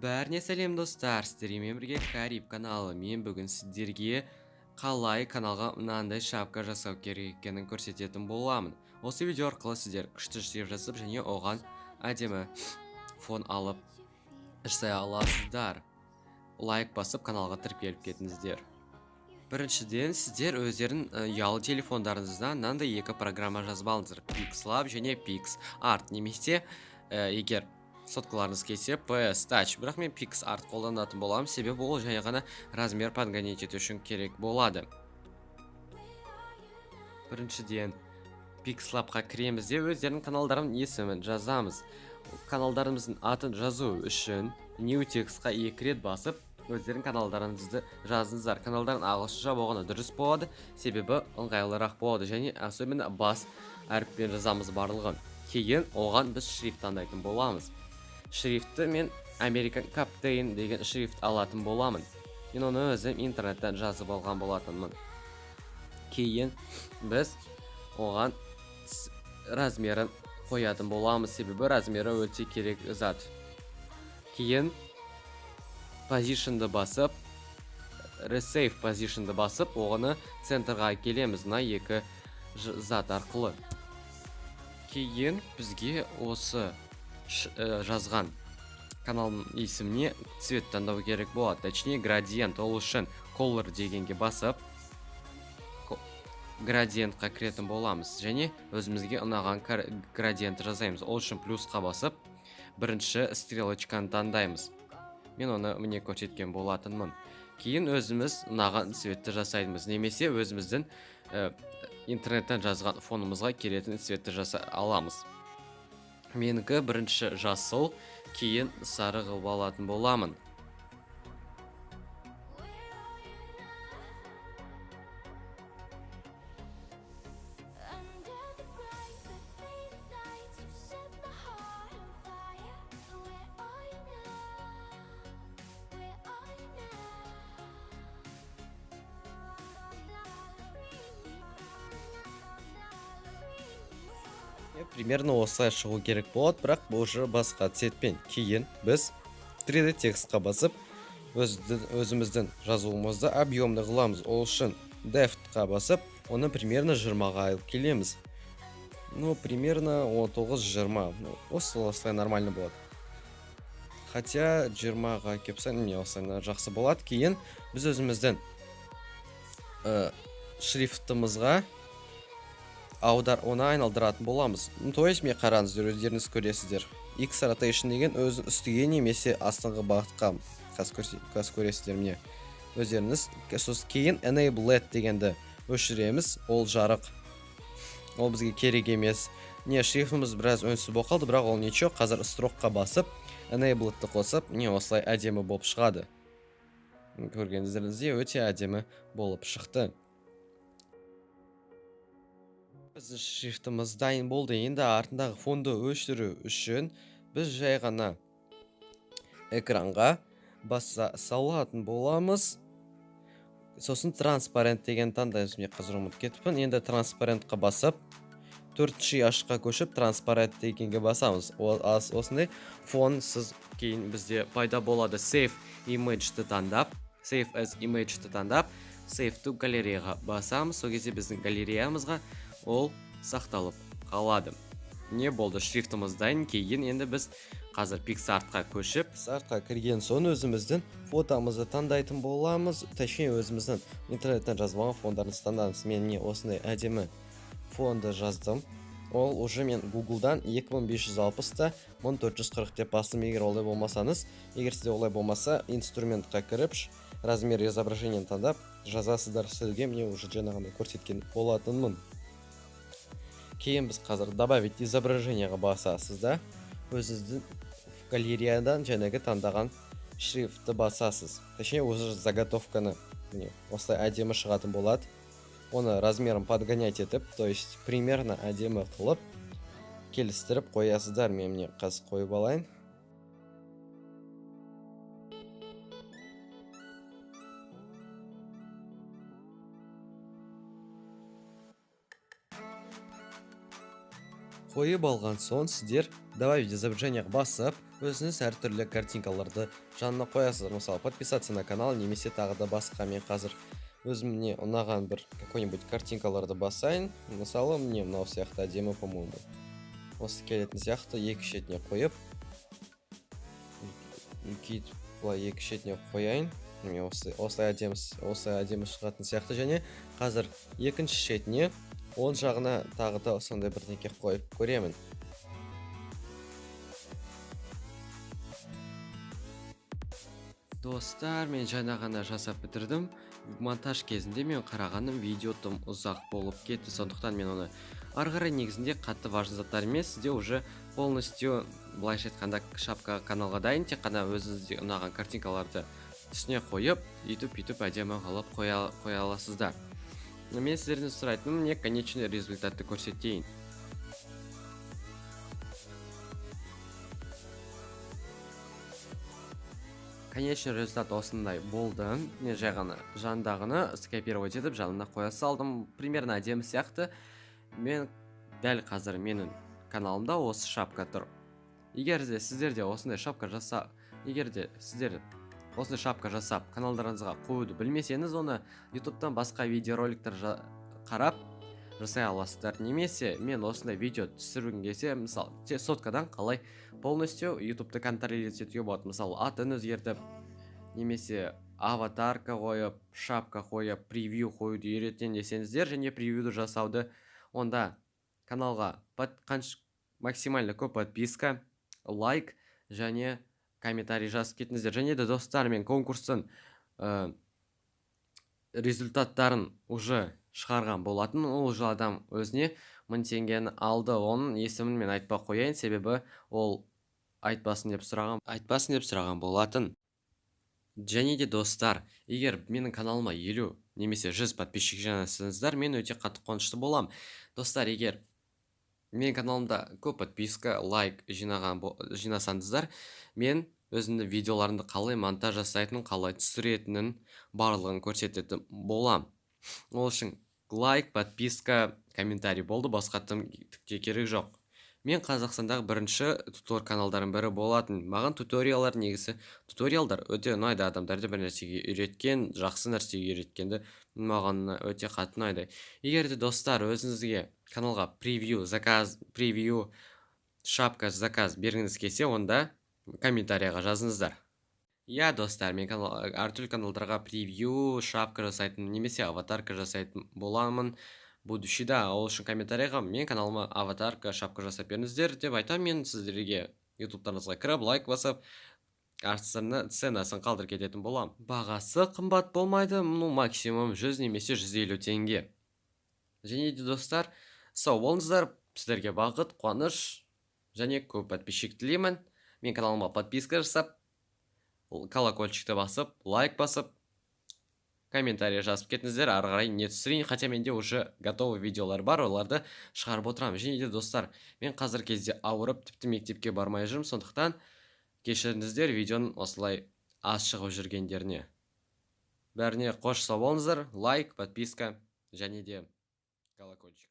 Бәріне сәлем достар, сіздермен бірге Кариб каналы. Мен бүгін сіздерге қалай каналға мынандай шапка жасау керек екенін көрсететін боламын. Осы видео арқылы сіздер күшті шрифт жазып және оған әдемі фон алып жасай аласыздар. Лайк басып каналға тіркеліп кетіңіздер. Біріншіден сіздер өздерін ұялы телефондарыңыздан мынандай екі программа жазып алыңыздар: PixLab және PixArt. Немесе егер соткаларыңыз келсе PS Touch. Бірақ мен PixArt қолданатын боламын, себебі ол жай ғана размер подгонять ету үшін керек болады. Біріншіден PixLabқа кіреміз де өздерінің каналдарының есімін жазамыз. Каналдарымыздың атын жазу үшін New Textқа 2 рет басып, өздерінің каналдарыңызды жазыңыздар. Каналдарын ағылшынша болғаны дұрыс болады, себебі ыңғайлырақ болады, және особенно бас әріппен жазамыз барлығын. Кейін оған біз шрифт таңдайтын боламыз. Шрифтті мен American Captain деген шрифт алатын боламын. Мен оны өзім интернеттен жазып алған болатынмын. Кейін біз оған размерін қоятын боламыз, себебі размері өте керек зат. Кейін Position'ды басып, Resave Position'ды басып, оғаны центрға келеміз, мына екі зат арқылы. Кейін бізге осы жазған каналның есіміне цвет таңдау керек болады. Точнее, градиент. Ол үшін Color дегенге басып, градиентқа кіретін боламыз. Және өзімізге ұнаған градиент жазаймыз. Ол үшін плюсқа басып, бірінші стрелочканы таңдаймыз. Мен оны міне көрсеткен болатынмын. Кейін өзіміз ұнаған цветті жасаймыз. Немесе өзіміздің интернеттен жазған фонымызға келетін цветті жаса аламыз. Менікі бірінші жасыл, кейін сары қылып алатын боламын. Примерно осылай шығу керек болады, бірақ бұл уже басқа цветпен. Кейін біз 3D текстқа басып, өзіміздің жазуымызды объемны қыламыз. Ол үшін Deftқа басып, оны примерно 20-ға алып келеміз. Ну, примерно 19-20. Осылай нормально болады. Хотя 20-ға кепсен, не осылай жақсы болады. Кейін біз өзіміздің шрифтімізға оны айналдыратын боламыз. То есть мен қараңыздар, өздеріңіз көресіздер. X rotation деген өзін үстіге немесе астыңғы бағытқа қас көресіздер міне. Өздеріңіз кейін enable дегенді өшіреміз. Ол жарық. Ол бізге керек емес. Не, шрифтіміз біраз өнсіз болып қалды, бірақ ол нечо. Қазір строкқа басып, enabled'ті қосып, не осылай әдемі болып шығады. Көргеніңіздеріңізде өте әдемі болып шықты. Біздің шрифтіміз дайын болды. Енді артындағы фонды өшіру үшін біз жай ғана экранға баса салатын боламыз. Сосын транспарент деген таңдаймыз. Мен қазір ұмытып кетіппін. Енді транспарентқа басып, 4 ашқа көшіп транспарент дегенге басамыз. Осындай фонсыз кейін бізде пайда болады. Save Image'ті таңдап, Save as Image'ті таңдап, Save to галереяға басамыз. Сол кезде біздің галереямызға ол сақталып қалады. Не болды? Шрифтіміз дайын. Кейін енді біз қазір PixArtқа көшіп, PixArtқа кірген соң өзіміздің фотомызды таңдайтын боламыз. Точнее, өзіміздің интернеттен жазылған фондарын таңдаймыз. Мен не осындай әдемі фонды жаздым. Ол уже мен Google'дан 2560-та 1440 деп бастым. Егер олай болмасаңыз, егер сізде олай болмаса, инструментқа кіріп, размер изображениені таңдап жазасыздар. Сізге мне уже жаңағыдай көрсеткен болатынмын. Кейін біз қазір добавить изображениеға басасыз да, өзіңіздің галереядан жәнегі таңдаған шрифтті басасыз. Точнее, өзі заготовканы осылай әдемі шығатын болады. Оны размерін подгонять етіп, то есть примерно әдемі қылып келістіріп қоясыздар. Мен міне қазір қойып алайын. Қойып алған соң сіздер добавить изображениеға басып, өзіңіз әртүрлі картинкаларды жанына қоясыздар. Мысалы, подписаться на канал немесе тағы да басқа. Мен қазір өзіме ұнаған бір какой-нибудь картинкаларды басайын. Мысалы, мне мынау сияқты әдемі, по-моему. Осы келетін сияқты екі шетіне қойып, үлкейтіп былай екі шетіне қояйын. Мен осылай әдемі шығатын сияқты. Және қазір екінші шетіне оң жағына тағы да сондай бірдеңе қойып көремін. Достар, мен жаңа ғана жасап бітірдім. Монтаж кезінде мен қарағаным видео тым ұзақ болып кетті, сондықтан мен оны ары қарай негізінде қатты важный заттар емес, сізде уже полностью былайша айтқанда шапка каналға дайын, тек қана өзіңізге ұнаған картинкаларды түсіне қойып, YouTube әдемі қылып қоя аласыздар. Мен сіздерден сұрайтыным, не конечный результатты көрсетейін. Конечный результат осындай болды. Мен жай ғана жандағыны скопировать етіп жанына қоя салдым. Примерно әдемі сияқты. Мен дәл қазір менің каналымда осы шапка тұр. Егер де сіздер де осындай шапка жасап каналдарыңызға қоюды білмесеңіз, оны YouTube'дан басқа видеороликтер қарап жасай аласыздар. Немесе мен осындай видео түсіргім келсе, мысалы, соткадан қалай полностью YouTube'ды контролировать етуге болады. Мысалы, атын өзгертіп, немесе аватарка қойып, шапка қойып, превью қоюды үйреткен десеңіздер, және превьюді жасауды, онда каналға максимально көп подписка, лайк және комментарий жазып кетіңіздер. Және де достар, мен конкурстың результаттарын уже шығарған болатын. Ол жыл адам өзіне 1000 теңгені алды. Оның есімін мен айтпай қояйын, себебі ол айтпасын деп сұраған болатын. Және де достар, егер менің каналыма 50 немесе 100 подписчик жинасаңыздар, мен өте қатты қуанышты болам. Достар, егер менің каналымда көп подписка, лайк жинасаңыздар, мен өзімді видеоларымды қалай монтаж жасайтынын, қалай түсіретінін барлығын көрсететін болам. Ол үшін лайк, подписка, комментарий болды, басқа түкте керек жоқ. Мен Қазақстандағы бірінші туториал каналдардың бірі болатын. Маған туториалдар өте ұнайды. Адамдарды бір нәрсеге үйреткен, жақсы нәрсеге үйреткенді маған өте қатты ұнайды. Егер де достар, өзіңізге каналға превью, шапка, заказ бергіңіз келсе, онда комментарияға жазыңыздар. Достар, мен әртүрлі каналдарға превью, шапка жасайтын, немесе аватарка жасайтын боламын будущийда. Ол үшін комментарияға мен каналыма аватарка, шапка жасап беріңіздер деп айтам. Мен сіздерге YouTube-тарыңызға кіріп, лайк басып, ценасын қалдырып кететін болам. Бағасы қымбат болмайды, максимум 100 немесе 150 теңге. Және де достар, сау болыңыздар, сіздерге бақыт, қуаныш және көп подписчик тілеймін. Мен каналыма подписка жасап, колокольчикті басып, лайк басып, комментарий жазып кетіңіздер, ары қарай не түсірейін. Хотя менде уже готовый видеолар бар, оларды шығарып отырамын. Және де достар, мен қазір кезде ауырып, тіпті мектепке бармай жүрмін, сондықтан кешіріңіздер видеоның осылай аз шығып жүргендеріне. Бәріне қош сау болыңыздар, лайк, подписка және де колокольчик.